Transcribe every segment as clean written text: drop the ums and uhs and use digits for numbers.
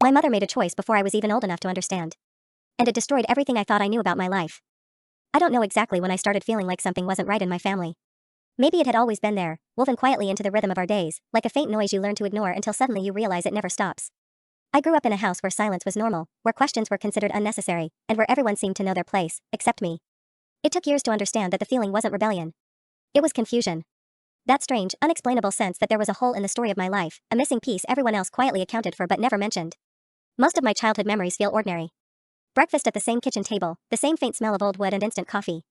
My mother made a choice before I was even old enough to understand. And it destroyed everything I thought I knew about my life. I don't know exactly when I started feeling like something wasn't right in my family. Maybe it had always been there, woven quietly into the rhythm of our days, like a faint noise you learn to ignore until suddenly you realize it never stops. I grew up in a house where silence was normal, where questions were considered unnecessary, and where everyone seemed to know their place, except me. It took years to understand that the feeling wasn't rebellion. It was confusion. That strange, unexplainable sense that there was a hole in the story of my life, a missing piece everyone else quietly accounted for but never mentioned. Most of my childhood memories feel ordinary. Breakfast at the same kitchen table, the same faint smell of old wood and instant coffee.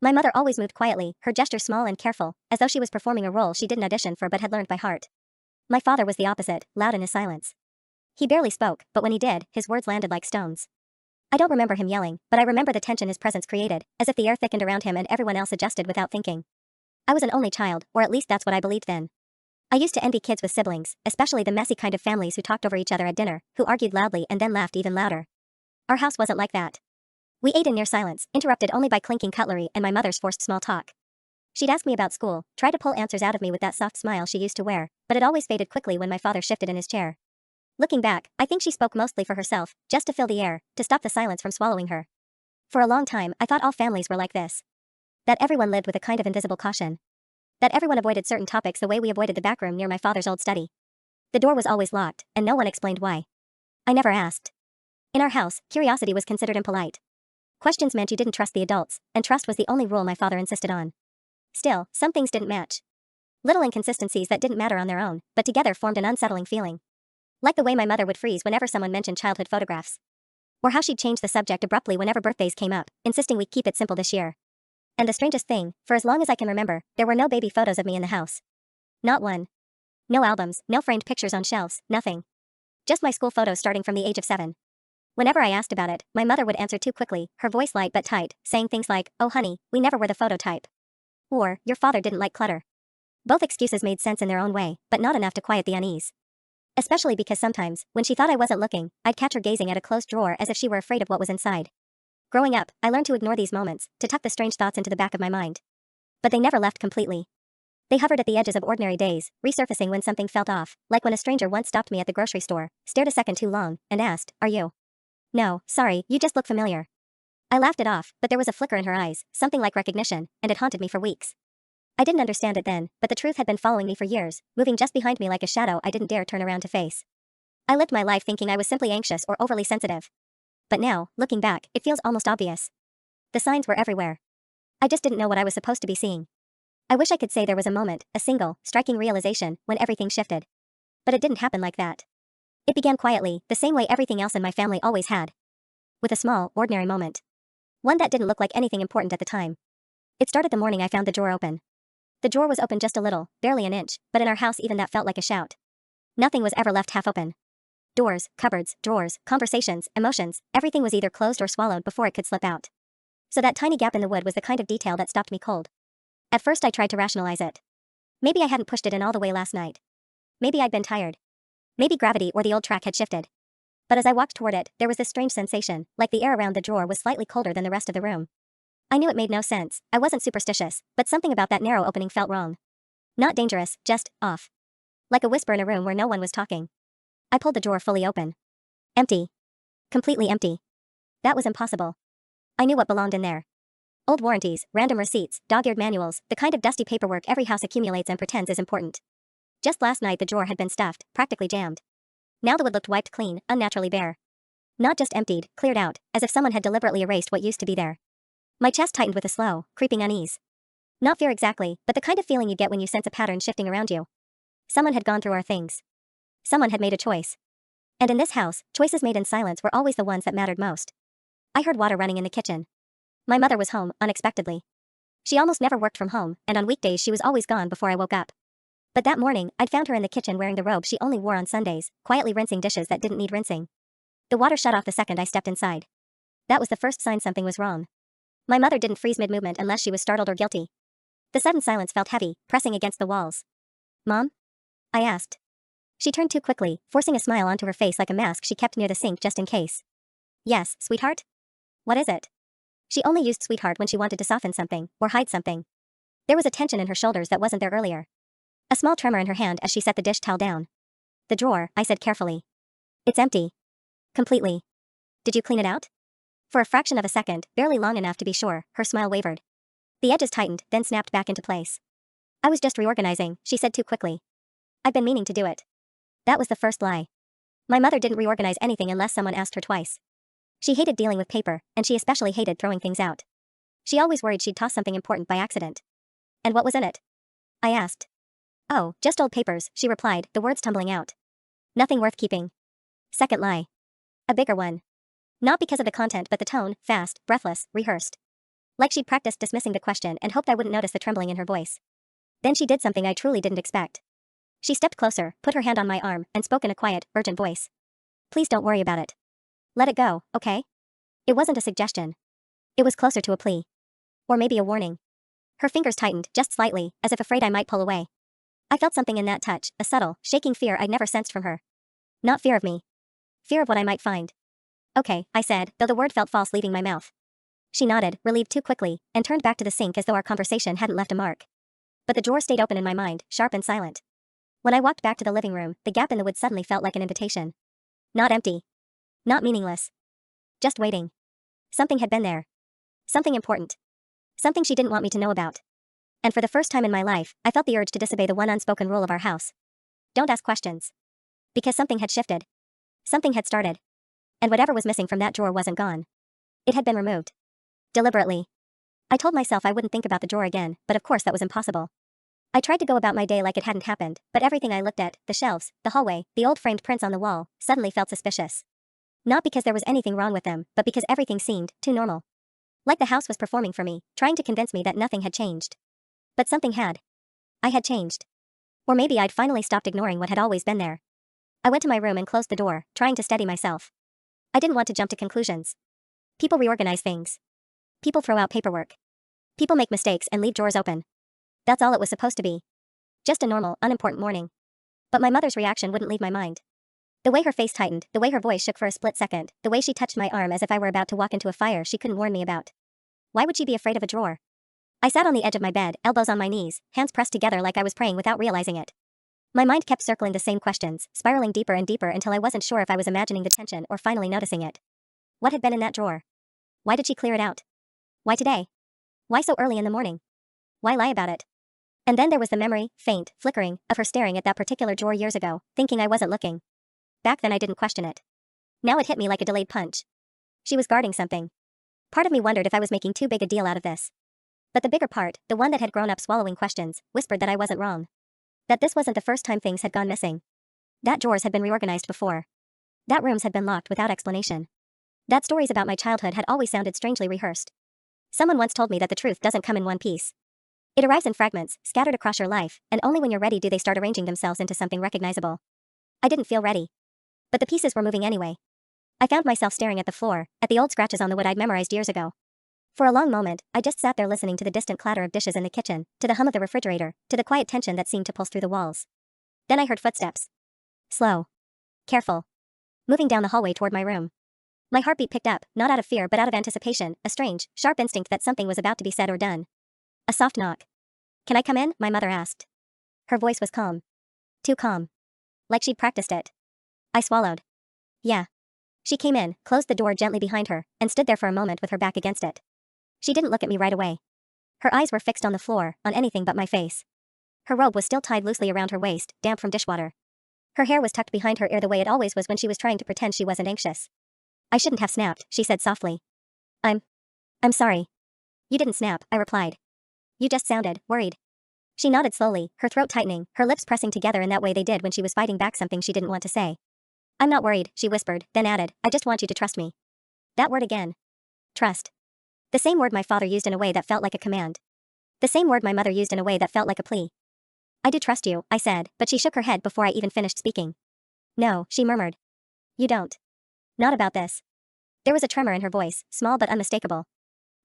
My mother always moved quietly, her gestures small and careful, as though she was performing a role she didn't audition for but had learned by heart. My father was the opposite, loud in his silence. He barely spoke, but when he did, his words landed like stones. I don't remember him yelling, but I remember the tension his presence created, as if the air thickened around him and everyone else adjusted without thinking. I was an only child, or at least that's what I believed then. I used to envy kids with siblings, especially the messy kind of families who talked over each other at dinner, who argued loudly and then laughed even louder. Our house wasn't like that. We ate in near silence, interrupted only by clinking cutlery and my mother's forced small talk. She'd ask me about school, try to pull answers out of me with that soft smile she used to wear, but it always faded quickly when my father shifted in his chair. Looking back, I think she spoke mostly for herself, just to fill the air, to stop the silence from swallowing her. For a long time, I thought all families were like this. That everyone lived with a kind of invisible caution. That everyone avoided certain topics the way we avoided the back room near my father's old study. The door was always locked, and no one explained why. I never asked. In our house, curiosity was considered impolite. Questions meant you didn't trust the adults, and trust was the only rule my father insisted on. Still, some things didn't match. Little inconsistencies that didn't matter on their own, but together formed an unsettling feeling. Like the way my mother would freeze whenever someone mentioned childhood photographs. Or how she'd change the subject abruptly whenever birthdays came up, insisting we keep it simple this year. And the strangest thing, for as long as I can remember, there were no baby photos of me in the house. Not one. No albums, no framed pictures on shelves, nothing. Just my school photos starting from the age of 7. Whenever I asked about it, my mother would answer too quickly, her voice light but tight, saying things like, "Oh honey, we never were the photo type." Or, "Your father didn't like clutter." Both excuses made sense in their own way, but not enough to quiet the unease. Especially because sometimes, when she thought I wasn't looking, I'd catch her gazing at a closed drawer as if she were afraid of what was inside. Growing up, I learned to ignore these moments, to tuck the strange thoughts into the back of my mind. But they never left completely. They hovered at the edges of ordinary days, resurfacing when something felt off, like when a stranger once stopped me at the grocery store, stared a second too long, and asked, "Are you?" "No, sorry, you just look familiar." I laughed it off, but there was a flicker in her eyes, something like recognition, and it haunted me for weeks. I didn't understand it then, but the truth had been following me for years, moving just behind me like a shadow I didn't dare turn around to face. I lived my life thinking I was simply anxious or overly sensitive. But now, looking back, it feels almost obvious. The signs were everywhere. I just didn't know what I was supposed to be seeing. I wish I could say there was a moment, a single, striking realization, when everything shifted. But it didn't happen like that. It began quietly, the same way everything else in my family always had. With a small, ordinary moment. One that didn't look like anything important at the time. It started the morning I found the drawer open. The drawer was open just a little, barely an inch, but in our house even that felt like a shout. Nothing was ever left half open. Doors, cupboards, drawers, conversations, emotions, everything was either closed or swallowed before it could slip out. So that tiny gap in the wood was the kind of detail that stopped me cold. At first I tried to rationalize it. Maybe I hadn't pushed it in all the way last night. Maybe I'd been tired. Maybe gravity or the old track had shifted. But as I walked toward it, there was this strange sensation, like the air around the drawer was slightly colder than the rest of the room. I knew it made no sense, I wasn't superstitious, but something about that narrow opening felt wrong. Not dangerous, just off. Like a whisper in a room where no one was talking. I pulled the drawer fully open. Empty. Completely empty. That was impossible. I knew what belonged in there. Old warranties, random receipts, dog-eared manuals, the kind of dusty paperwork every house accumulates and pretends is important. Just last night the drawer had been stuffed, practically jammed. Now the wood looked wiped clean, unnaturally bare. Not just emptied, cleared out, as if someone had deliberately erased what used to be there. My chest tightened with a slow, creeping unease. Not fear exactly, but the kind of feeling you get when you sense a pattern shifting around you. Someone had gone through our things. Someone had made a choice. And in this house, choices made in silence were always the ones that mattered most. I heard water running in the kitchen. My mother was home, unexpectedly. She almost never worked from home, and on weekdays she was always gone before I woke up. But that morning, I'd found her in the kitchen wearing the robe she only wore on Sundays, quietly rinsing dishes that didn't need rinsing. The water shut off the second I stepped inside. That was the first sign something was wrong. My mother didn't freeze mid-movement unless she was startled or guilty. The sudden silence felt heavy, pressing against the walls. "Mom?" I asked. She turned too quickly, forcing a smile onto her face like a mask she kept near the sink just in case. "Yes, sweetheart? What is it?" She only used sweetheart when she wanted to soften something, or hide something. There was a tension in her shoulders that wasn't there earlier. A small tremor in her hand as she set the dish towel down. "The drawer," I said carefully. "It's empty." Completely. Did you clean it out? For a fraction of a second, barely long enough to be sure, her smile wavered. The edges tightened, then snapped back into place. I was just reorganizing, she said too quickly. I've been meaning to do it. That was the first lie. My mother didn't reorganize anything unless someone asked her twice. She hated dealing with paper, and she especially hated throwing things out. She always worried she'd toss something important by accident. And what was in it? I asked. Oh, just old papers, she replied, the words tumbling out. Nothing worth keeping. Second lie. A bigger one. Not because of the content but the tone, fast, breathless, rehearsed. Like she'd practiced dismissing the question and hoped I wouldn't notice the trembling in her voice. Then she did something I truly didn't expect. She stepped closer, put her hand on my arm, and spoke in a quiet, urgent voice. Please don't worry about it. Let it go, okay? It wasn't a suggestion. It was closer to a plea. Or maybe a warning. Her fingers tightened, just slightly, as if afraid I might pull away. I felt something in that touch, a subtle, shaking fear I'd never sensed from her. Not fear of me. Fear of what I might find. Okay, I said, though the word felt false leaving my mouth. She nodded, relieved too quickly, and turned back to the sink as though our conversation hadn't left a mark. But the drawer stayed open in my mind, sharp and silent. When I walked back to the living room, the gap in the wood suddenly felt like an invitation. Not empty. Not meaningless. Just waiting. Something had been there. Something important. Something she didn't want me to know about. And for the first time in my life, I felt the urge to disobey the one unspoken rule of our house. Don't ask questions. Because something had shifted. Something had started. And whatever was missing from that drawer wasn't gone. It had been removed. Deliberately. I told myself I wouldn't think about the drawer again, but of course that was impossible. I tried to go about my day like it hadn't happened, but everything I looked at, the shelves, the hallway, the old framed prints on the wall, suddenly felt suspicious. Not because there was anything wrong with them, but because everything seemed too normal. Like the house was performing for me, trying to convince me that nothing had changed. But something had. I had changed. Or maybe I'd finally stopped ignoring what had always been there. I went to my room and closed the door, trying to steady myself. I didn't want to jump to conclusions. People reorganize things. People throw out paperwork. People make mistakes and leave drawers open. That's all it was supposed to be. Just a normal, unimportant morning. But my mother's reaction wouldn't leave my mind. The way her face tightened, the way her voice shook for a split second, the way she touched my arm as if I were about to walk into a fire she couldn't warn me about. Why would she be afraid of a drawer? I sat on the edge of my bed, elbows on my knees, hands pressed together like I was praying without realizing it. My mind kept circling the same questions, spiraling deeper and deeper until I wasn't sure if I was imagining the tension or finally noticing it. What had been in that drawer? Why did she clear it out? Why today? Why so early in the morning? Why lie about it? And then there was the memory, faint, flickering, of her staring at that particular drawer years ago, thinking I wasn't looking. Back then I didn't question it. Now it hit me like a delayed punch. She was guarding something. Part of me wondered if I was making too big a deal out of this. But the bigger part, the one that had grown up swallowing questions, whispered that I wasn't wrong. That this wasn't the first time things had gone missing. That drawers had been reorganized before. That rooms had been locked without explanation. That stories about my childhood had always sounded strangely rehearsed. Someone once told me that the truth doesn't come in one piece. It arrives in fragments, scattered across your life, and only when you're ready do they start arranging themselves into something recognizable. I didn't feel ready. But the pieces were moving anyway. I found myself staring at the floor, at the old scratches on the wood I'd memorized years ago. For a long moment, I just sat there listening to the distant clatter of dishes in the kitchen, to the hum of the refrigerator, to the quiet tension that seemed to pulse through the walls. Then I heard footsteps. Slow. Careful. Moving down the hallway toward my room. My heartbeat picked up, not out of fear but out of anticipation, a strange, sharp instinct that something was about to be said or done. A soft knock. Can I come in? My mother asked. Her voice was calm. Too calm. Like she'd practiced it. I swallowed. Yeah. She came in, closed the door gently behind her, and stood there for a moment with her back against it. She didn't look at me right away. Her eyes were fixed on the floor, on anything but my face. Her robe was still tied loosely around her waist, damp from dishwater. Her hair was tucked behind her ear the way it always was when she was trying to pretend she wasn't anxious. I shouldn't have snapped, she said softly. I'm sorry. You didn't snap, I replied. You just sounded worried. She nodded slowly, her throat tightening, her lips pressing together in that way they did when she was fighting back something she didn't want to say. I'm not worried, she whispered, then added, I just want you to trust me. That word again. Trust. The same word my father used in a way that felt like a command. The same word my mother used in a way that felt like a plea. I do trust you, I said, but she shook her head before I even finished speaking. No, she murmured. You don't. Not about this. There was a tremor in her voice, small but unmistakable.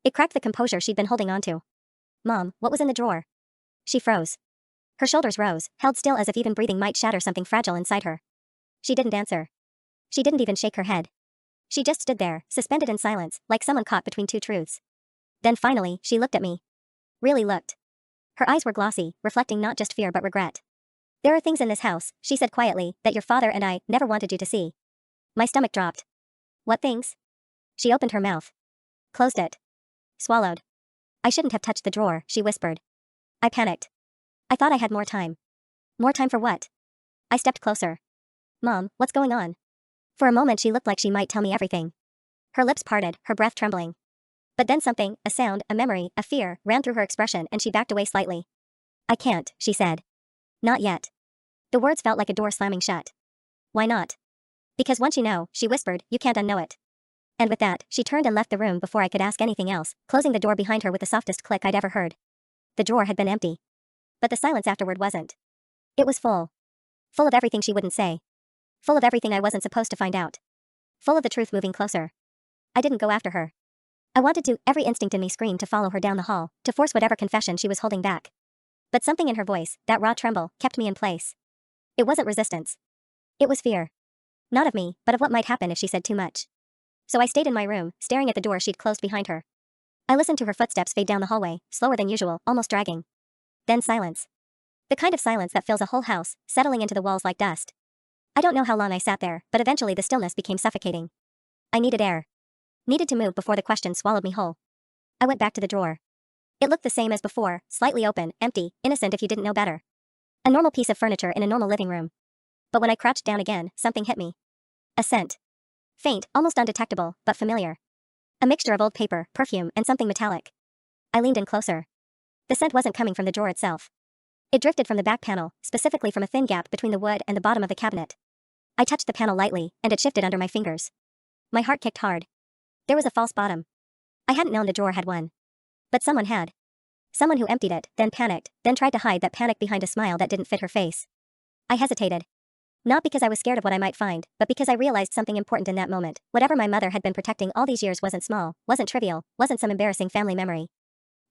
It cracked the composure she'd been holding onto. Mom, what was in the drawer? She froze. Her shoulders rose, held still as if even breathing might shatter something fragile inside her. She didn't answer. She didn't even shake her head. She just stood there, suspended in silence, like someone caught between two truths. Then finally, she looked at me. Really looked. Her eyes were glossy, reflecting not just fear but regret. There are things in this house, she said quietly, that your father and I never wanted you to see. My stomach dropped. What things? She opened her mouth. Closed it. Swallowed. I shouldn't have touched the drawer, she whispered. I panicked. I thought I had more time. More time for what? I stepped closer. Mom, what's going on? For a moment she looked like she might tell me everything. Her lips parted, her breath trembling. But then something, a sound, a memory, a fear, ran through her expression and she backed away slightly. I can't, she said. Not yet. The words felt like a door slamming shut. Why not? Because once you know, she whispered, you can't unknow it. And with that, she turned and left the room before I could ask anything else, closing the door behind her with the softest click I'd ever heard. The drawer had been empty. But the silence afterward wasn't. It was full. Full of everything she wouldn't say. Full of everything I wasn't supposed to find out. Full of the truth moving closer. I didn't go after her. I wanted to, every instinct in me screamed to follow her down the hall, to force whatever confession she was holding back. But something in her voice, that raw tremble, kept me in place. It wasn't resistance. It was fear. Not of me, but of what might happen if she said too much. So I stayed in my room, staring at the door she'd closed behind her. I listened to her footsteps fade down the hallway, slower than usual, almost dragging. Then silence. The kind of silence that fills a whole house, settling into the walls like dust. I don't know how long I sat there, but eventually the stillness became suffocating. I needed air. Needed to move before the question swallowed me whole. I went back to the drawer. It looked the same as before, slightly open, empty, innocent if you didn't know better. A normal piece of furniture in a normal living room. But when I crouched down again, something hit me. A scent. Faint, almost undetectable, but familiar. A mixture of old paper, perfume, and something metallic. I leaned in closer. The scent wasn't coming from the drawer itself. It drifted from the back panel, specifically from a thin gap between the wood and the bottom of the cabinet. I touched the panel lightly, and it shifted under my fingers. My heart kicked hard. There was a false bottom. I hadn't known the drawer had one. But someone had. Someone who emptied it, then panicked, then tried to hide that panic behind a smile that didn't fit her face. I hesitated. Not because I was scared of what I might find, but because I realized something important in that moment. Whatever my mother had been protecting all these years wasn't small, wasn't trivial, wasn't some embarrassing family memory.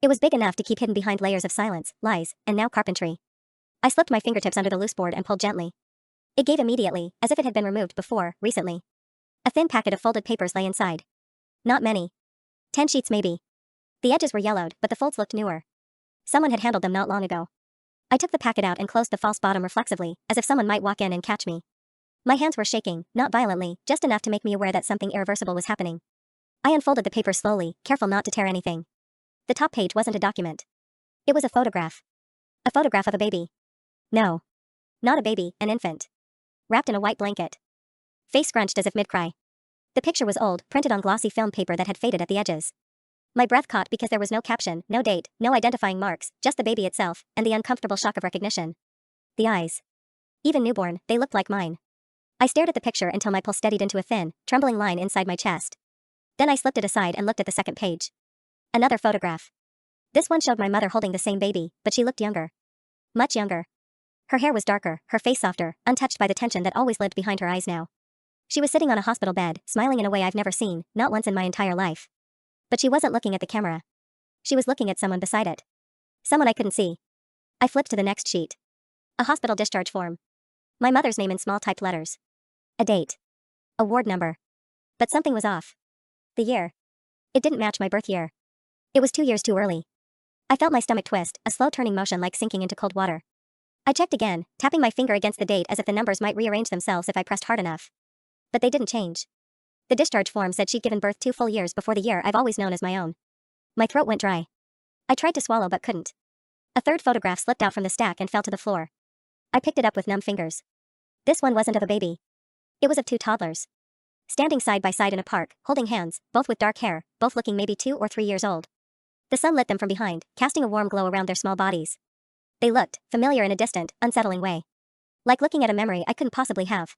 It was big enough to keep hidden behind layers of silence, lies, and now carpentry. I slipped my fingertips under the loose board and pulled gently. It gave immediately, as if it had been removed before, recently. A thin packet of folded papers lay inside. Not many. 10 sheets maybe. The edges were yellowed, but the folds looked newer. Someone had handled them not long ago. I took the packet out and closed the false bottom reflexively, as if someone might walk in and catch me. My hands were shaking, not violently, just enough to make me aware that something irreversible was happening. I unfolded the paper slowly, careful not to tear anything. The top page wasn't a document. It was a photograph. A photograph of a baby. No. Not a baby, an infant. Wrapped in a white blanket. Face scrunched as if mid-cry. The picture was old, printed on glossy film paper that had faded at the edges. My breath caught because there was no caption, no date, no identifying marks, just the baby itself, and the uncomfortable shock of recognition. The eyes. Even newborn, they looked like mine. I stared at the picture until my pulse steadied into a thin, trembling line inside my chest. Then I slipped it aside and looked at the second page. Another photograph. This one showed my mother holding the same baby, but she looked younger. Much younger. Her hair was darker, her face softer, untouched by the tension that always lived behind her eyes now. She was sitting on a hospital bed, smiling in a way I've never seen, not once in my entire life. But she wasn't looking at the camera. She was looking at someone beside it. Someone I couldn't see. I flipped to the next sheet. A hospital discharge form. My mother's name in small typed letters. A date. A ward number. But something was off. The year. It didn't match my birth year. It was 2 years too early. I felt my stomach twist, a slow turning motion like sinking into cold water. I checked again, tapping my finger against the date as if the numbers might rearrange themselves if I pressed hard enough. But they didn't change. The discharge form said she'd given birth 2 full years before the year I've always known as my own. My throat went dry. I tried to swallow but couldn't. A third photograph slipped out from the stack and fell to the floor. I picked it up with numb fingers. This one wasn't of a baby. It was of 2 toddlers. Standing side by side in a park, holding hands, both with dark hair, both looking maybe 2 or 3 years old. The sun lit them from behind, casting a warm glow around their small bodies. They looked familiar in a distant, unsettling way. Like looking at a memory I couldn't possibly have.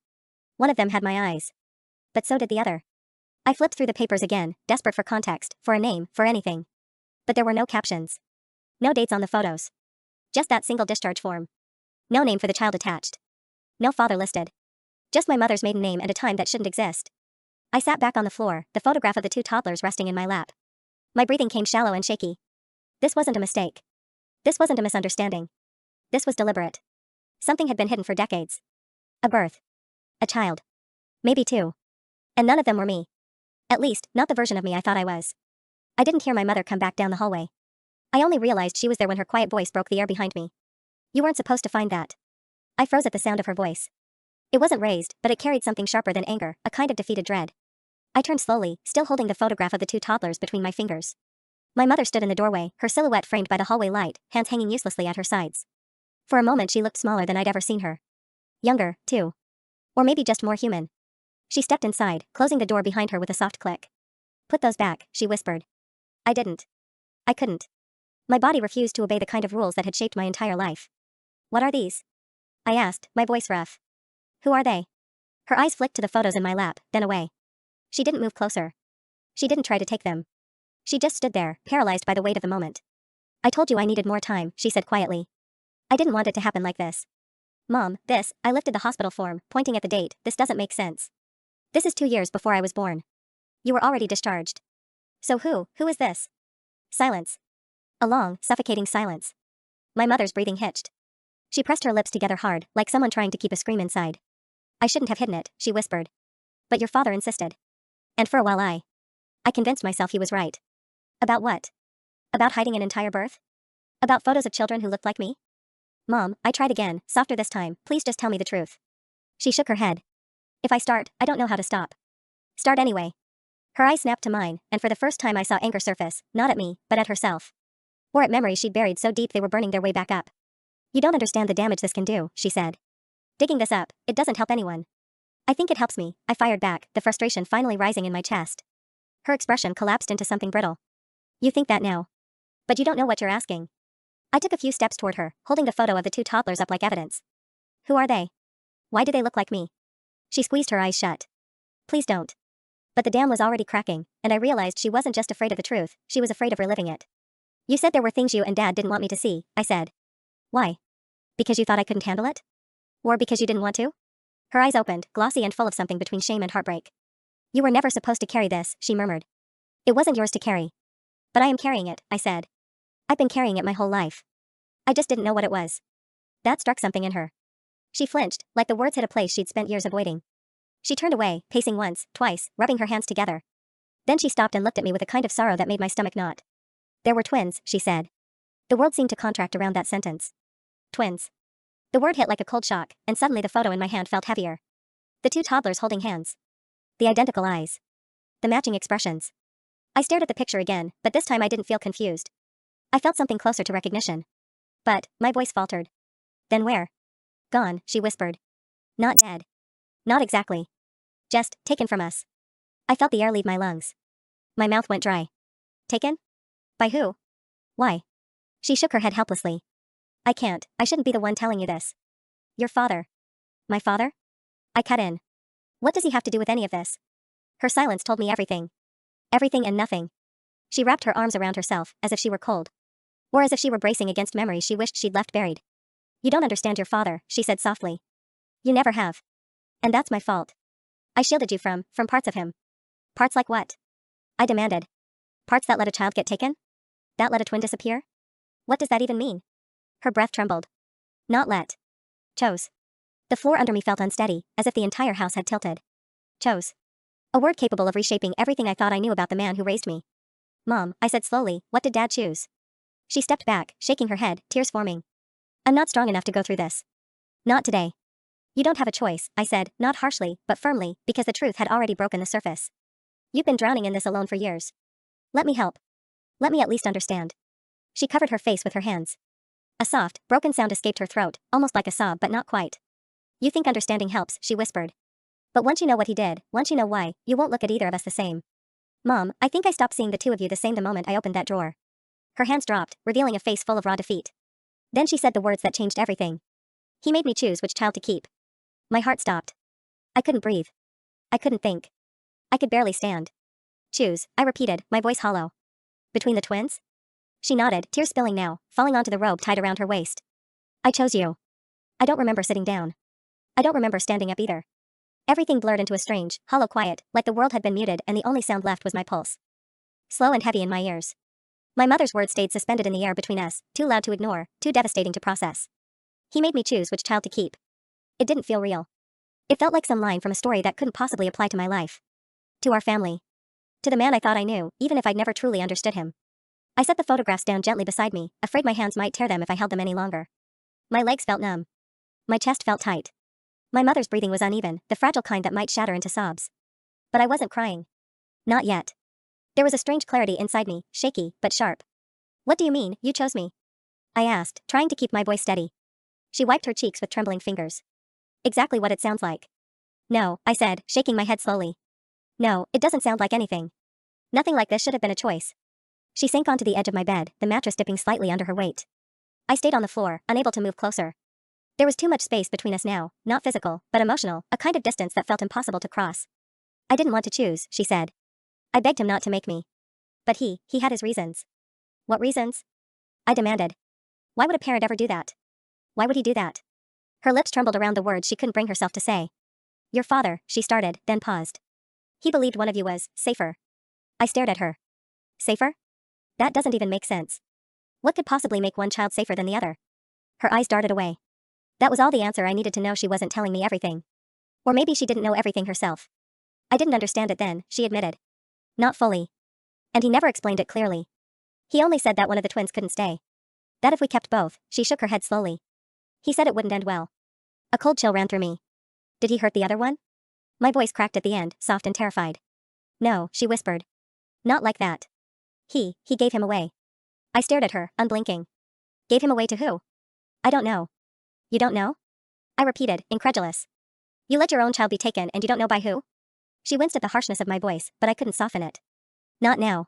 One of them had my eyes. But so did the other. I flipped through the papers again, desperate for context, for a name, for anything. But there were no captions. No dates on the photos. Just that single discharge form. No name for the child attached. No father listed. Just my mother's maiden name and a time that shouldn't exist. I sat back on the floor, the photograph of the 2 toddlers resting in my lap. My breathing came shallow and shaky. This wasn't a mistake. This wasn't a misunderstanding. This was deliberate. Something had been hidden for decades. A birth. A child. Maybe 2. And none of them were me. At least, not the version of me I thought I was. I didn't hear my mother come back down the hallway. I only realized she was there when her quiet voice broke the air behind me. You weren't supposed to find that. I froze at the sound of her voice. It wasn't raised, but it carried something sharper than anger, a kind of defeated dread. I turned slowly, still holding the photograph of the two toddlers between my fingers. My mother stood in the doorway, her silhouette framed by the hallway light, hands hanging uselessly at her sides. For a moment she looked smaller than I'd ever seen her. Younger, too. Or maybe just more human. She stepped inside, closing the door behind her with a soft click. "Put those back," she whispered. I didn't. I couldn't. My body refused to obey the kind of rules that had shaped my entire life. "What are these?" I asked, my voice rough. "Who are they?" Her eyes flicked to the photos in my lap, then away. She didn't move closer. She didn't try to take them. She just stood there, paralyzed by the weight of the moment. "I told you I needed more time," she said quietly. "I didn't want it to happen like this." "Mom, this," I lifted the hospital form, pointing at the date, "this doesn't make sense. This is 2 years before I was born. You were already discharged. So who is this?" Silence. A long, suffocating silence. My mother's breathing hitched. She pressed her lips together hard, like someone trying to keep a scream inside. "I shouldn't have hidden it," she whispered. "But your father insisted. And for a while I convinced myself he was right." "About what?" "About hiding an entire birth? About photos of children who looked like me?" "Mom," I tried again, softer this time, "please just tell me the truth." She shook her head. "If I start, I don't know how to stop." "Start anyway." Her eyes snapped to mine, and for the first time I saw anger surface, not at me, but at herself. Or at memories she'd buried so deep they were burning their way back up. "You don't understand the damage this can do," she said. "Digging this up, it doesn't help anyone." "I think it helps me," I fired back, the frustration finally rising in my chest. Her expression collapsed into something brittle. "You think that now. But you don't know what you're asking." I took a few steps toward her, holding the photo of the two toddlers up like evidence. "Who are they? Why do they look like me?" She squeezed her eyes shut. "Please don't." But the dam was already cracking, and I realized she wasn't just afraid of the truth, she was afraid of reliving it. "You said there were things you and Dad didn't want me to see," I said. "Why? Because you thought I couldn't handle it? Or because you didn't want to?" Her eyes opened, glossy and full of something between shame and heartbreak. "You were never supposed to carry this," she murmured. "It wasn't yours to carry." "But I am carrying it," I said. "I've been carrying it my whole life. I just didn't know what it was." That struck something in her. She flinched, like the words hit a place she'd spent years avoiding. She turned away, pacing once, twice, rubbing her hands together. Then she stopped and looked at me with a kind of sorrow that made my stomach knot. "There were twins," she said. The world seemed to contract around that sentence. Twins. The word hit like a cold shock, and suddenly the photo in my hand felt heavier. The two toddlers holding hands. The identical eyes. The matching expressions. I stared at the picture again, but this time I didn't feel confused. I felt something closer to recognition. "But," my voice faltered. "Then where?" "Gone," she whispered. "Not dead." "Not exactly. Just, taken from us." I felt the air leave my lungs. My mouth went dry. "Taken? By who? Why?" She shook her head helplessly. I shouldn't be the one telling you this." "Your father." "My father?" I cut in. "What does he have to do with any of this?" Her silence told me everything. Everything and nothing. She wrapped her arms around herself, as if she were cold. Or as if she were bracing against memories she wished she'd left buried. "You don't understand your father," she said softly. "You never have. And that's my fault. I shielded you from parts of him." "Parts like what?" I demanded. "Parts that let a child get taken? That let a twin disappear? What does that even mean?" Her breath trembled. "Not let. Chose." The floor under me felt unsteady, as if the entire house had tilted. Chose. A word capable of reshaping everything I thought I knew about the man who raised me. "Mom," I said slowly, "what did Dad choose?" She stepped back, shaking her head, tears forming. "I'm not strong enough to go through this. Not today." "You don't have a choice," I said, not harshly, but firmly, because the truth had already broken the surface. "You've been drowning in this alone for years. Let me help. Let me at least understand." She covered her face with her hands. A soft, broken sound escaped her throat, almost like a sob but not quite. "You think understanding helps," she whispered. "But once you know what he did, once you know why, you won't look at either of us the same." "Mom, I think I stopped seeing the two of you the same the moment I opened that drawer." Her hands dropped, revealing a face full of raw defeat. Then she said the words that changed everything. "He made me choose which child to keep." My heart stopped. I couldn't breathe. I couldn't think. I could barely stand. "Choose," I repeated, my voice hollow. "Between the twins?" She nodded, tears spilling now, falling onto the robe tied around her waist. "I chose you." I don't remember sitting down. I don't remember standing up either. Everything blurred into a strange, hollow quiet, like the world had been muted and the only sound left was my pulse. Slow and heavy in my ears. My mother's words stayed suspended in the air between us, too loud to ignore, too devastating to process. "He made me choose which child to keep." It didn't feel real. It felt like some line from a story that couldn't possibly apply to my life. To our family. To the man I thought I knew, even if I'd never truly understood him. I set the photographs down gently beside me, afraid my hands might tear them if I held them any longer. My legs felt numb. My chest felt tight. My mother's breathing was uneven, the fragile kind that might shatter into sobs. But I wasn't crying. Not yet. There was a strange clarity inside me, shaky, but sharp. What do you mean, you chose me? I asked, trying to keep my voice steady. She wiped her cheeks with trembling fingers. Exactly what it sounds like. No, I said, shaking my head slowly. No, it doesn't sound like anything. Nothing like this should have been a choice. She sank onto the edge of my bed, the mattress dipping slightly under her weight. I stayed on the floor, unable to move closer. There was too much space between us now, not physical, but emotional, a kind of distance that felt impossible to cross. I didn't want to choose, she said. I begged him not to make me. But he had his reasons. What reasons? I demanded. Why would a parent ever do that? Why would he do that? Her lips trembled around the words she couldn't bring herself to say. Your father, she started, then paused. He believed one of you was safer. I stared at her. Safer? That doesn't even make sense. What could possibly make one child safer than the other? Her eyes darted away. That was all the answer I needed to know. She wasn't telling me everything. Or maybe she didn't know everything herself. I didn't understand it then, she admitted. Not fully. And he never explained it clearly. He only said that one of the twins couldn't stay. That if we kept both, she shook her head slowly. He said it wouldn't end well. A cold chill ran through me. Did he hurt the other one? My voice cracked at the end, soft and terrified. No, she whispered. Not like that. He gave him away. I stared at her, unblinking. Gave him away to who? I don't know. You don't know? I repeated, incredulous. You let your own child be taken and you don't know by who? She winced at the harshness of my voice, but I couldn't soften it. Not now.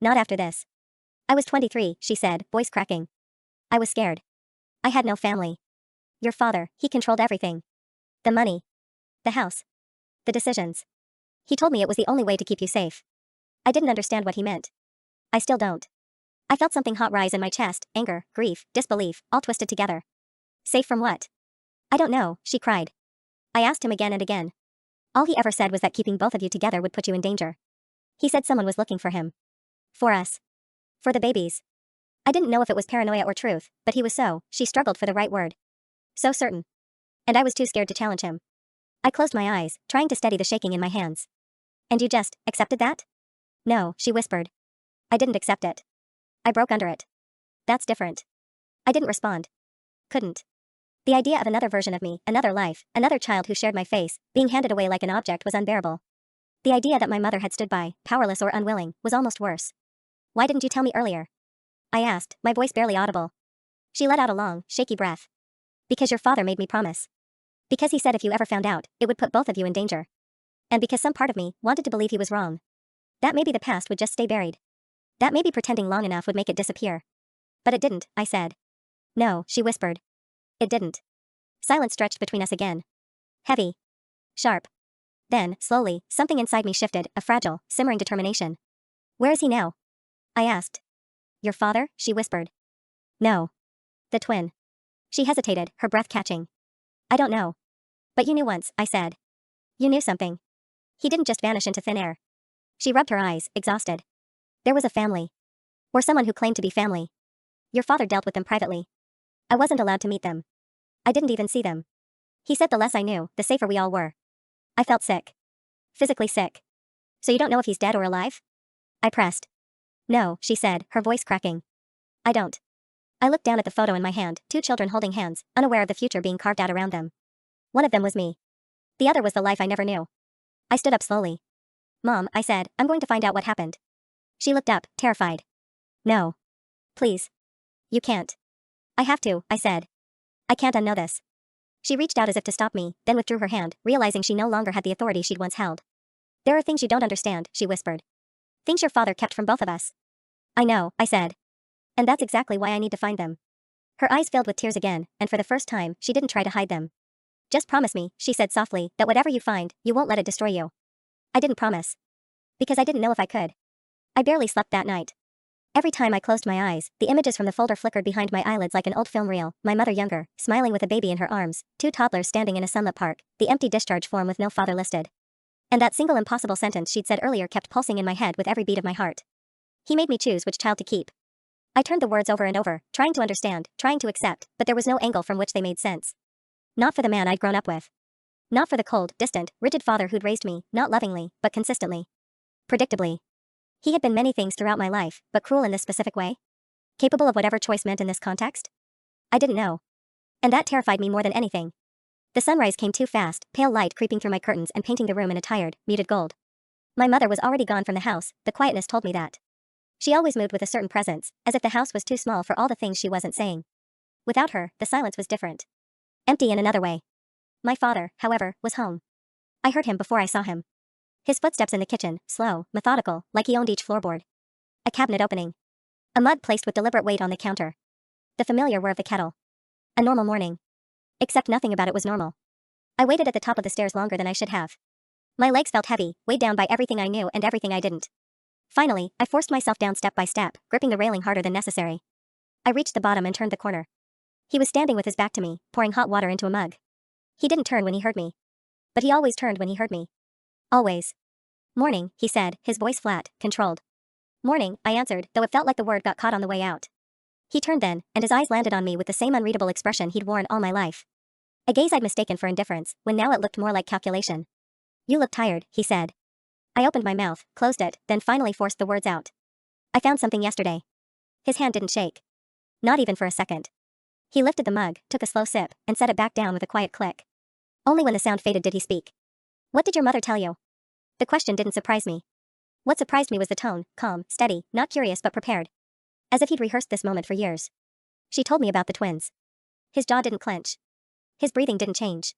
Not after this. I was 23, she said, voice cracking. I was scared. I had no family. Your father, he controlled everything. The money. The house. The decisions. He told me it was the only way to keep you safe. I didn't understand what he meant. I still don't. I felt something hot rise in my chest, anger, grief, disbelief, all twisted together. Safe from what? I don't know, she cried. I asked him again and again. All he ever said was that keeping both of you together would put you in danger. He said someone was looking for him. For us. For the babies. I didn't know if it was paranoia or truth, but he was so, she struggled for the right word. So certain. And I was too scared to challenge him. I closed my eyes, trying to steady the shaking in my hands. And you just accepted that? No, she whispered. I didn't accept it. I broke under it. That's different. I didn't respond. Couldn't. The idea of another version of me, another life, another child who shared my face, being handed away like an object was unbearable. The idea that my mother had stood by, powerless or unwilling, was almost worse. Why didn't you tell me earlier? I asked, my voice barely audible. She let out a long, shaky breath. Because your father made me promise. Because he said if you ever found out, it would put both of you in danger. And because some part of me wanted to believe he was wrong. That maybe the past would just stay buried. That maybe pretending long enough would make it disappear. But it didn't, I said. No, she whispered. It didn't. Silence stretched between us again. Heavy. Sharp. Then, slowly, something inside me shifted, a fragile, simmering determination. Where is he now? I asked. Your father? She whispered. No. The twin. She hesitated, her breath catching. I don't know. But you knew once, I said. You knew something. He didn't just vanish into thin air. She rubbed her eyes, exhausted. There was a family. Or someone who claimed to be family. Your father dealt with them privately. I wasn't allowed to meet them. I didn't even see them. He said the less I knew, the safer we all were. I felt sick. Physically sick. So you don't know if he's dead or alive? I pressed. No, she said, her voice cracking. I don't. I looked down at the photo in my hand, two children holding hands, unaware of the future being carved out around them. One of them was me. The other was the life I never knew. I stood up slowly. Mom, I said, I'm going to find out what happened. She looked up, terrified. No. Please. You can't. I have to, I said. I can't unknow this. She reached out as if to stop me, then withdrew her hand, realizing she no longer had the authority she'd once held. There are things you don't understand, she whispered. Things your father kept from both of us. I know, I said. And that's exactly why I need to find them. Her eyes filled with tears again, and for the first time, she didn't try to hide them. Just promise me, she said softly, that whatever you find, you won't let it destroy you. I didn't promise. Because I didn't know if I could. I barely slept that night. Every time I closed my eyes, the images from the folder flickered behind my eyelids like an old film reel, my mother younger, smiling with a baby in her arms, two toddlers standing in a sunlit park, the empty discharge form with no father listed. And that single impossible sentence she'd said earlier kept pulsing in my head with every beat of my heart. He made me choose which child to keep. I turned the words over and over, trying to understand, trying to accept, but there was no angle from which they made sense. Not for the man I'd grown up with. Not for the cold, distant, rigid father who'd raised me, not lovingly, but consistently. Predictably. He had been many things throughout my life, but cruel in this specific way? Capable of whatever choice meant in this context? I didn't know. And that terrified me more than anything. The sunrise came too fast, pale light creeping through my curtains and painting the room in a tired, muted gold. My mother was already gone from the house, the quietness told me that. She always moved with a certain presence, as if the house was too small for all the things she wasn't saying. Without her, the silence was different. Empty in another way. My father, however, was home. I heard him before I saw him. His footsteps in the kitchen, slow, methodical, like he owned each floorboard. A cabinet opening. A mug placed with deliberate weight on the counter. The familiar whir of the kettle. A normal morning. Except nothing about it was normal. I waited at the top of the stairs longer than I should have. My legs felt heavy, weighed down by everything I knew and everything I didn't. Finally, I forced myself down step by step, gripping the railing harder than necessary. I reached the bottom and turned the corner. He was standing with his back to me, pouring hot water into a mug. He didn't turn when he heard me. But he always turned when he heard me. Always. Morning, he said, his voice flat, controlled. Morning, I answered, though it felt like the word got caught on the way out. He turned then, and his eyes landed on me with the same unreadable expression he'd worn all my life. A gaze I'd mistaken for indifference, when now it looked more like calculation. You look tired, he said. I opened my mouth, closed it, then finally forced the words out. I found something yesterday. His hand didn't shake. Not even for a second. He lifted the mug, took a slow sip, and set it back down with a quiet click. Only when the sound faded did he speak. What did your mother tell you? The question didn't surprise me. What surprised me was the tone, calm, steady, not curious but prepared. As if he'd rehearsed this moment for years. She told me about the twins. His jaw didn't clench. His breathing didn't change.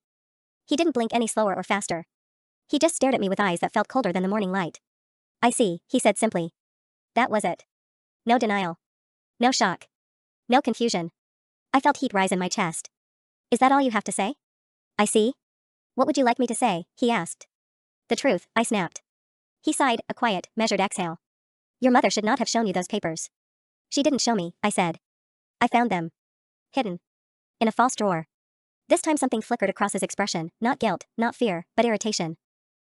He didn't blink any slower or faster. He just stared at me with eyes that felt colder than the morning light. I see, he said simply. That was it. No denial. No shock. No confusion. I felt heat rise in my chest. Is that all you have to say? I see. What would you like me to say? He asked. The truth, I snapped. He sighed, a quiet, measured exhale. Your mother should not have shown you those papers. She didn't show me, I said. I found them. Hidden. In a false drawer. This time something flickered across his expression, not guilt, not fear, but irritation.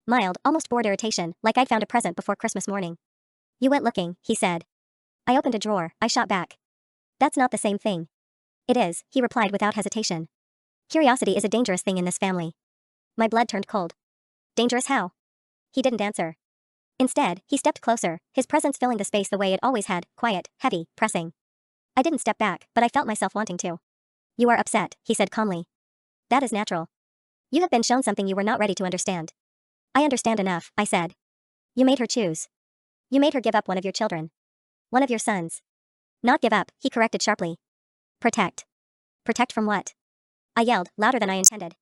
Mild, almost bored irritation, like I'd found a present before Christmas morning. You went looking, he said. I opened a drawer, I shot back. That's not the same thing. It is, he replied without hesitation. Curiosity is a dangerous thing in this family. My blood turned cold. Dangerous how? He didn't answer. Instead, he stepped closer, his presence filling the space the way it always had, quiet, heavy, pressing. I didn't step back, but I felt myself wanting to. You are upset, he said calmly. That is natural. You have been shown something you were not ready to understand. I understand enough, I said. You made her choose. You made her give up one of your children. One of your sons. Not give up, he corrected sharply. Protect. Protect from what? I yelled, louder than I intended.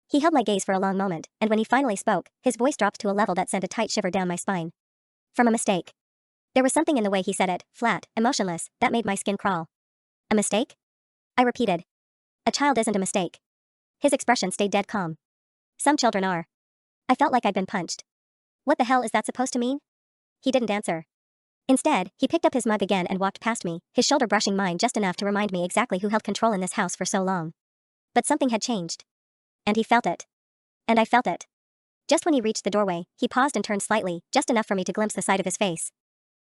He held my gaze for a long moment, and when he finally spoke, his voice dropped to a level that sent a tight shiver down my spine. From a mistake. There was something in the way he said it, flat, emotionless, that made my skin crawl. A mistake? I repeated. A child isn't a mistake. His expression stayed dead calm. Some children are. I felt like I'd been punched. What the hell is that supposed to mean? He didn't answer. Instead, he picked up his mug again and walked past me, his shoulder brushing mine just enough to remind me exactly who held control in this house for so long. But something had changed. And he felt it. And I felt it. Just when he reached the doorway, he paused and turned slightly, just enough for me to glimpse the side of his face.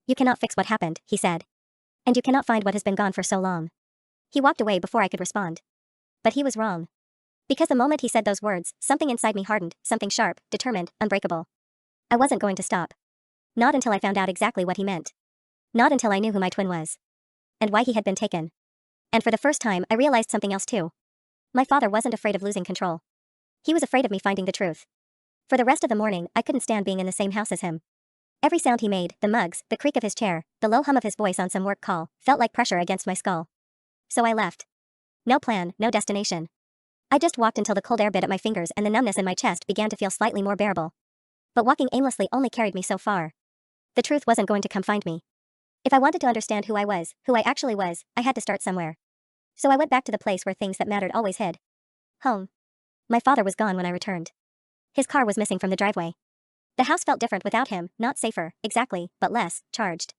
You cannot fix what happened, he said. And you cannot find what has been gone for so long. He walked away before I could respond. But he was wrong. Because the moment he said those words, something inside me hardened, something sharp, determined, unbreakable. I wasn't going to stop. Not until I found out exactly what he meant. Not until I knew who my twin was. And why he had been taken. And for the first time, I realized something else too. My father wasn't afraid of losing control. He was afraid of me finding the truth. For the rest of the morning, I couldn't stand being in the same house as him. Every sound he made, the mugs, the creak of his chair, the low hum of his voice on some work call, felt like pressure against my skull. So I left. No plan, no destination. I just walked until the cold air bit at my fingers and the numbness in my chest began to feel slightly more bearable. But walking aimlessly only carried me so far. The truth wasn't going to come find me. If I wanted to understand who I was, who I actually was, I had to start somewhere. So I went back to the place where things that mattered always hid. Home. My father was gone when I returned. His car was missing from the driveway. The house felt different without him, not safer, exactly, but less charged.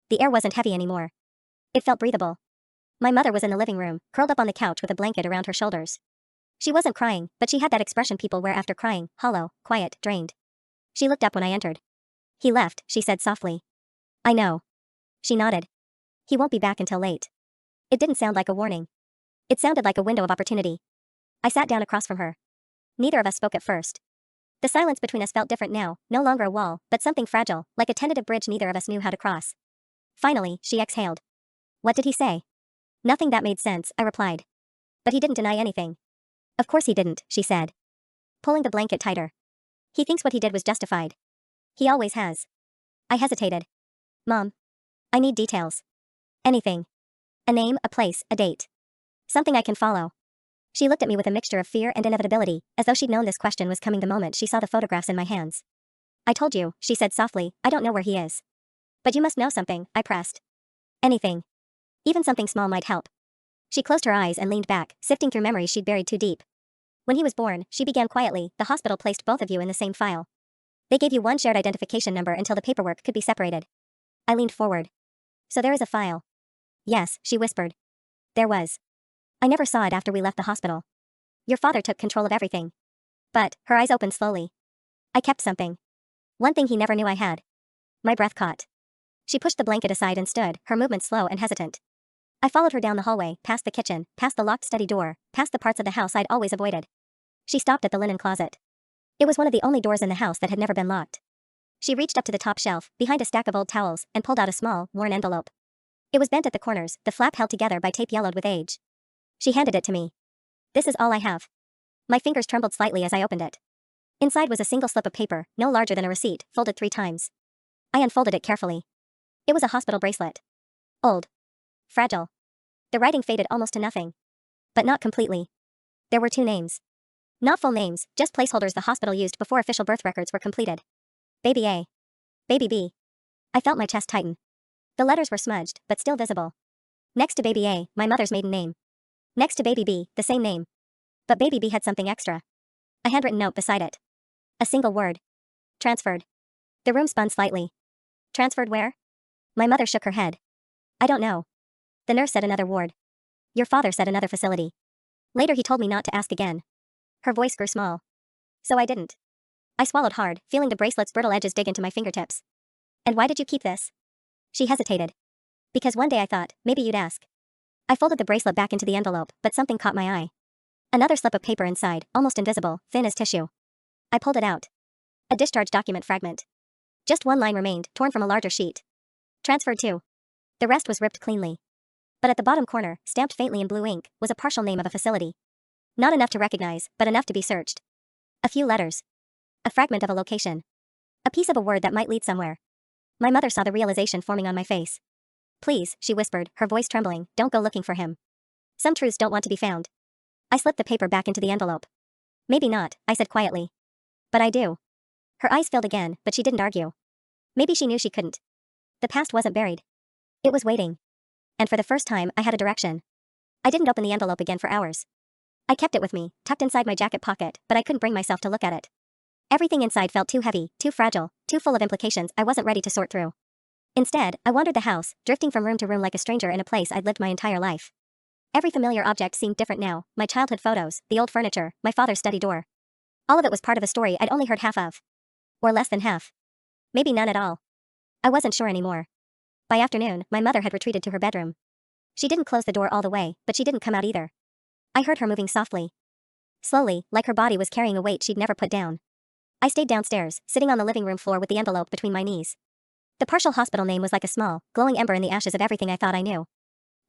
The air wasn't heavy anymore. It felt breathable. My mother was in the living room, curled up on the couch with a blanket around her shoulders. She wasn't crying, but she had that expression people wear after crying, hollow, quiet, drained. She looked up when I entered. He left, she said softly. I know. She nodded. He won't be back until late. It didn't sound like a warning. It sounded like a window of opportunity. I sat down across from her. Neither of us spoke at first. The silence between us felt different now, no longer a wall, but something fragile, like a tentative bridge neither of us knew how to cross. Finally, she exhaled. What did he say? Nothing that made sense, I replied. But he didn't deny anything. Of course he didn't, she said. Pulling the blanket tighter. He thinks what he did was justified. He always has. I hesitated. Mom. I need details. Anything. A name, a place, a date. Something I can follow. She looked at me with a mixture of fear and inevitability, as though she'd known this question was coming the moment she saw the photographs in my hands. I told you, she said softly, I don't know where he is. But you must know something, I pressed. Anything. Even something small might help. She closed her eyes and leaned back, sifting through memories she'd buried too deep. When he was born, she began quietly, the hospital placed both of you in the same file. They gave you one shared identification number until the paperwork could be separated. I leaned forward. So there is a file. Yes, she whispered. There was. I never saw it after we left the hospital. Your father took control of everything. But, her eyes opened slowly. I kept something. One thing he never knew I had. My breath caught. She pushed the blanket aside and stood, her movement slow and hesitant. I followed her down the hallway, past the kitchen, past the locked study door, past the parts of the house I'd always avoided. She stopped at the linen closet. It was one of the only doors in the house that had never been locked. She reached up to the top shelf, behind a stack of old towels, and pulled out a small, worn envelope. It was bent at the corners, the flap held together by tape yellowed with age. She handed it to me. This is all I have. My fingers trembled slightly as I opened it. Inside was a single slip of paper, no larger than a receipt, folded 3 times. I unfolded it carefully. It was a hospital bracelet. Old. Fragile. The writing faded almost to nothing. But not completely. There were 2 names. Not full names, just placeholders the hospital used before official birth records were completed. Baby A. Baby B. I felt my chest tighten. The letters were smudged, but still visible. Next to Baby A, my mother's maiden name. Next to Baby B, the same name. But Baby B had something extra. A handwritten note beside it. A single word. Transferred. The room spun slightly. Transferred where? My mother shook her head. I don't know. The nurse said another ward. Your father said another facility. Later he told me not to ask again. Her voice grew small. So I didn't. I swallowed hard, feeling the bracelet's brittle edges dig into my fingertips. And why did you keep this? She hesitated. Because one day I thought, maybe you'd ask. I folded the bracelet back into the envelope, but something caught my eye. Another slip of paper inside, almost invisible, thin as tissue. I pulled it out. A discharge document fragment. Just one line remained, torn from a larger sheet. Transferred to. The rest was ripped cleanly. But at the bottom corner, stamped faintly in blue ink, was a partial name of a facility. Not enough to recognize, but enough to be searched. A few letters. A fragment of a location. A piece of a word that might lead somewhere. My mother saw the realization forming on my face. Please, she whispered, her voice trembling, don't go looking for him. Some truths don't want to be found. I slipped the paper back into the envelope. Maybe not, I said quietly. But I do. Her eyes filled again, but she didn't argue. Maybe she knew she couldn't. The past wasn't buried. It was waiting. And for the first time, I had a direction. I didn't open the envelope again for hours. I kept it with me, tucked inside my jacket pocket, but I couldn't bring myself to look at it. Everything inside felt too heavy, too fragile, too full of implications I wasn't ready to sort through. Instead, I wandered the house, drifting from room to room like a stranger in a place I'd lived my entire life. Every familiar object seemed different now, my childhood photos, the old furniture, my father's study door. All of it was part of a story I'd only heard half of. Or less than half. Maybe none at all. I wasn't sure anymore. By afternoon, my mother had retreated to her bedroom. She didn't close the door all the way, but she didn't come out either. I heard her moving softly. Slowly, like her body was carrying a weight she'd never put down. I stayed downstairs, sitting on the living room floor with the envelope between my knees. The partial hospital name was like a small, glowing ember in the ashes of everything I thought I knew.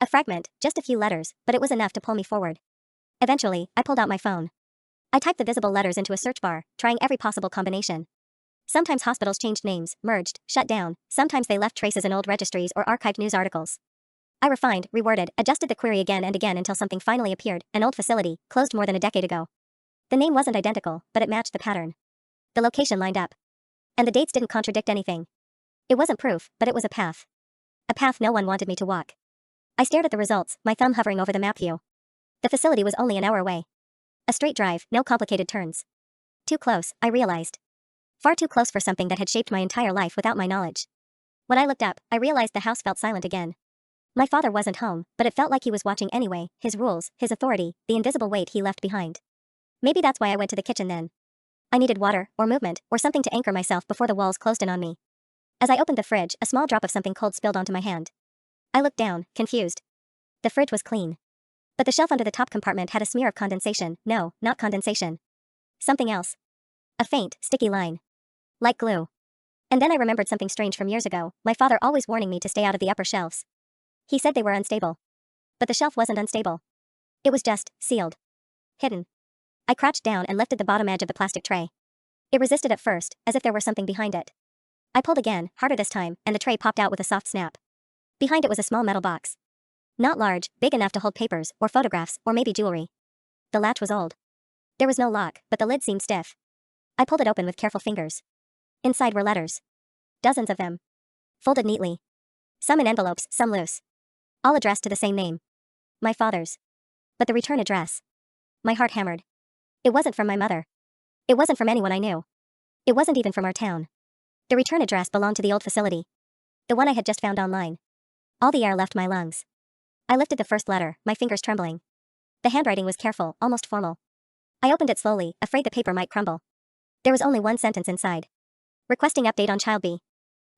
A fragment, just a few letters, but it was enough to pull me forward. Eventually, I pulled out my phone. I typed the visible letters into a search bar, trying every possible combination. Sometimes hospitals changed names, merged, shut down, sometimes they left traces in old registries or archived news articles. I refined, reworded, adjusted the query again and again until something finally appeared, an old facility, closed more than a decade ago. The name wasn't identical, but it matched the pattern. The location lined up. And the dates didn't contradict anything. It wasn't proof, but it was a path. A path no one wanted me to walk. I stared at the results, my thumb hovering over the map view. The facility was only an hour away. A straight drive, no complicated turns. Too close, I realized. Far too close for something that had shaped my entire life without my knowledge. When I looked up, I realized the house felt silent again. My father wasn't home, but it felt like he was watching anyway, his rules, his authority, the invisible weight he left behind. Maybe that's why I went to the kitchen then. I needed water, or movement, or something to anchor myself before the walls closed in on me. As I opened the fridge, a small drop of something cold spilled onto my hand. I looked down, confused. The fridge was clean. But the shelf under the top compartment had a smear of condensation. No, not condensation. Something else. A faint, sticky line. Like glue. And then I remembered something strange from years ago, my father always warning me to stay out of the upper shelves. He said they were unstable. But the shelf wasn't unstable. It was just, sealed. Hidden. I crouched down and lifted the bottom edge of the plastic tray. It resisted at first, as if there were something behind it. I pulled again, harder this time, and the tray popped out with a soft snap. Behind it was a small metal box. Not large, big enough to hold papers, or photographs, or maybe jewelry. The latch was old. There was no lock, but the lid seemed stiff. I pulled it open with careful fingers. Inside were letters. Dozens of them. Folded neatly. Some in envelopes, some loose. All addressed to the same name. My father's. But the return address. My heart hammered. It wasn't from my mother. It wasn't from anyone I knew. It wasn't even from our town. The return address belonged to the old facility. The one I had just found online. All the air left my lungs. I lifted the first letter, my fingers trembling. The handwriting was careful, almost formal. I opened it slowly, afraid the paper might crumble. There was only one sentence inside. Requesting update on Child B.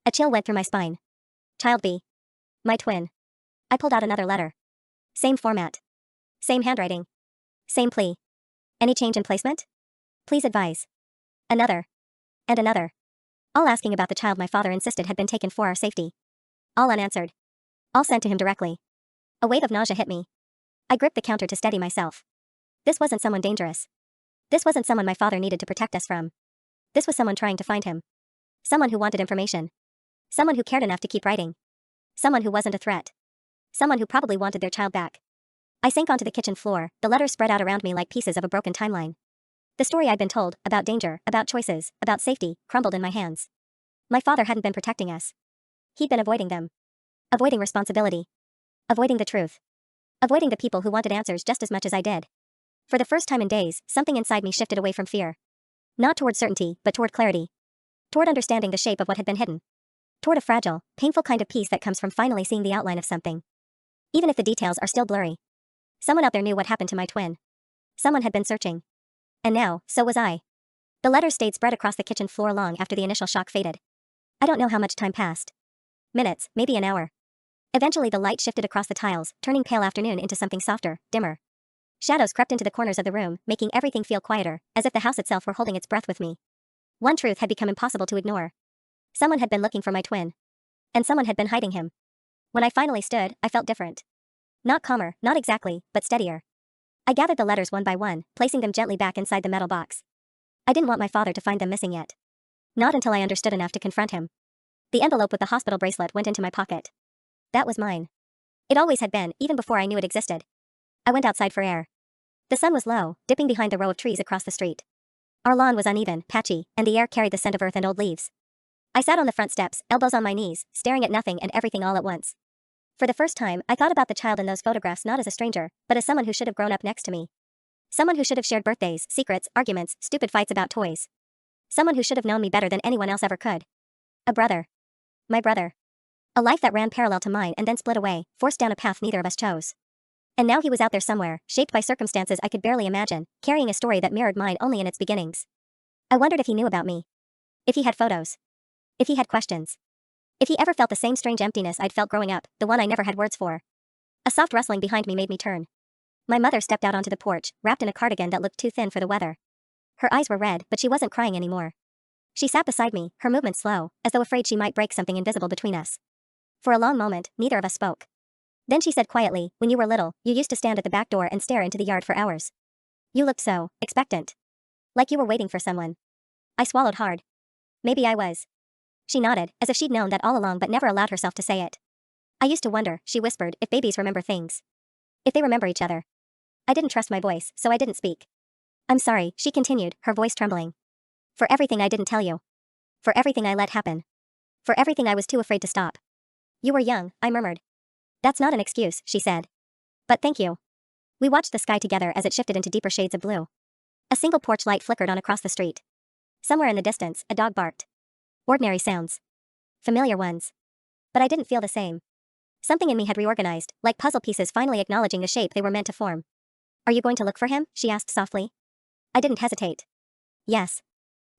A chill went through my spine. Child B. My twin. I pulled out another letter. Same format. Same handwriting. Same plea. Any change in placement? Please advise. Another. And another. All asking about the child my father insisted had been taken for our safety. All unanswered. All sent to him directly. A wave of nausea hit me. I gripped the counter to steady myself. This wasn't someone dangerous. This wasn't someone my father needed to protect us from. This was someone trying to find him. Someone who wanted information. Someone who cared enough to keep writing. Someone who wasn't a threat. Someone who probably wanted their child back. I sank onto the kitchen floor, the letters spread out around me like pieces of a broken timeline. The story I'd been told, about danger, about choices, about safety, crumbled in my hands. My father hadn't been protecting us. He'd been avoiding them. Avoiding responsibility. Avoiding the truth. Avoiding the people who wanted answers just as much as I did. For the first time in days, something inside me shifted away from fear. Not toward certainty, but toward clarity. Toward understanding the shape of what had been hidden. Toward a fragile, painful kind of peace that comes from finally seeing the outline of something. Even if the details are still blurry. Someone out there knew what happened to my twin. Someone had been searching. And now, so was I. The letters stayed spread across the kitchen floor long after the initial shock faded. I don't know how much time passed. Minutes, maybe an hour. Eventually the light shifted across the tiles, turning pale afternoon into something softer, dimmer. Shadows crept into the corners of the room, making everything feel quieter, as if the house itself were holding its breath with me. One truth had become impossible to ignore. Someone had been looking for my twin. And someone had been hiding him. When I finally stood, I felt different. Not calmer, not exactly, but steadier. I gathered the letters one by one, placing them gently back inside the metal box. I didn't want my father to find them missing yet. Not until I understood enough to confront him. The envelope with the hospital bracelet went into my pocket. That was mine. It always had been, even before I knew it existed. I went outside for air. The sun was low, dipping behind the row of trees across the street. Our lawn was uneven, patchy, and the air carried the scent of earth and old leaves. I sat on the front steps, elbows on my knees, staring at nothing and everything all at once. For the first time, I thought about the child in those photographs not as a stranger, but as someone who should have grown up next to me. Someone who should have shared birthdays, secrets, arguments, stupid fights about toys. Someone who should have known me better than anyone else ever could. A brother. My brother. A life that ran parallel to mine and then split away, forced down a path neither of us chose. And now he was out there somewhere, shaped by circumstances I could barely imagine, carrying a story that mirrored mine only in its beginnings. I wondered if he knew about me. If he had photos. If he had questions. If he ever felt the same strange emptiness I'd felt growing up, the one I never had words for. A soft rustling behind me made me turn. My mother stepped out onto the porch, wrapped in a cardigan that looked too thin for the weather. Her eyes were red, but she wasn't crying anymore. She sat beside me, her movement slow, as though afraid she might break something invisible between us. For a long moment, neither of us spoke. Then she said quietly, "When you were little, you used to stand at the back door and stare into the yard for hours. You looked so expectant. Like you were waiting for someone." I swallowed hard. Maybe I was. She nodded, as if she'd known that all along but never allowed herself to say it. "I used to wonder," she whispered, "if babies remember things. If they remember each other." I didn't trust my voice, so I didn't speak. "I'm sorry," she continued, her voice trembling. "For everything I didn't tell you. For everything I let happen. For everything I was too afraid to stop." "You were young," I murmured. "That's not an excuse," she said. "But thank you." We watched the sky together as it shifted into deeper shades of blue. A single porch light flickered on across the street. Somewhere in the distance, a dog barked. Ordinary sounds. Familiar ones. But I didn't feel the same. Something in me had reorganized, like puzzle pieces finally acknowledging the shape they were meant to form. "Are you going to look for him?" she asked softly. I didn't hesitate. "Yes."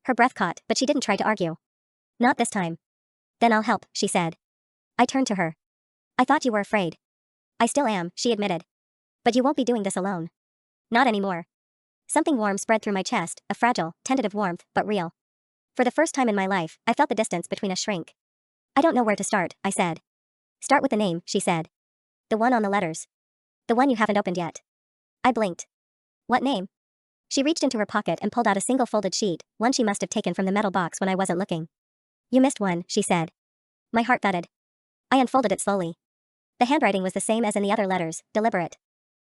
Her breath caught, but she didn't try to argue. "Not this time." "Then I'll help," she said. I turned to her. "I thought you were afraid." "I still am," she admitted. "But you won't be doing this alone." "Not anymore." Something warm spread through my chest, a fragile, tentative warmth, but real. For the first time in my life, I felt the distance between us shrink. "I don't know where to start," I said. "Start with the name," she said. "The one on the letters. The one you haven't opened yet." I blinked. "What name?" She reached into her pocket and pulled out a single folded sheet, one she must have taken from the metal box when I wasn't looking. You missed one, she said. My heart thudded. I unfolded it slowly. The handwriting was the same as in the other letters, deliberate.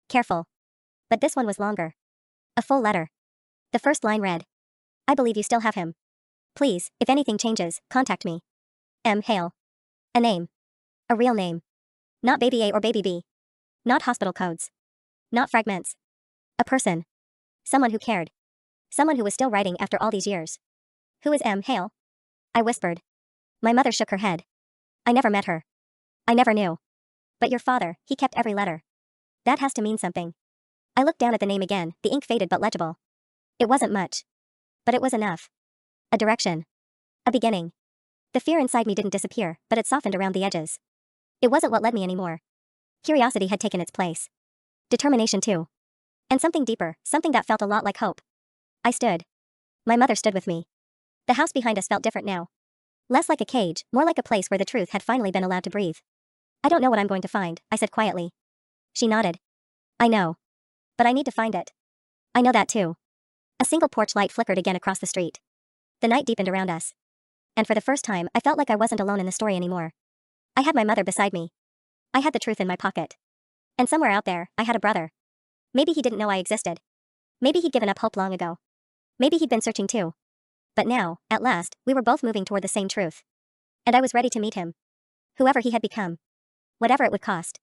Careful. But this one was longer. A full letter. The first line read, I believe you still have him. Please, if anything changes, contact me. M. Hale. A name. A real name. Not baby A or baby B. Not hospital codes. Not fragments. A person. Someone who cared. Someone who was still writing after all these years. Who is M. Hale? I whispered. My mother shook her head. I never met her. I never knew. But your father, he kept every letter. That has to mean something. I looked down at the name again, the ink faded but legible. It wasn't much. But it was enough. A direction. A beginning. The fear inside me didn't disappear, but it softened around the edges. It wasn't what led me anymore. Curiosity had taken its place. Determination too. And something deeper, something that felt a lot like hope. I stood. My mother stood with me. The house behind us felt different now. Less like a cage, more like a place where the truth had finally been allowed to breathe. I don't know what I'm going to find, I said quietly. She nodded. I know. But I need to find it. I know that too. A single porch light flickered again across the street. The night deepened around us. And for the first time, I felt like I wasn't alone in the story anymore. I had my mother beside me. I had the truth in my pocket. And somewhere out there, I had a brother. Maybe he didn't know I existed. Maybe he'd given up hope long ago. Maybe he'd been searching too. But now, at last, we were both moving toward the same truth. And I was ready to meet him. Whoever he had become. Whatever it would cost.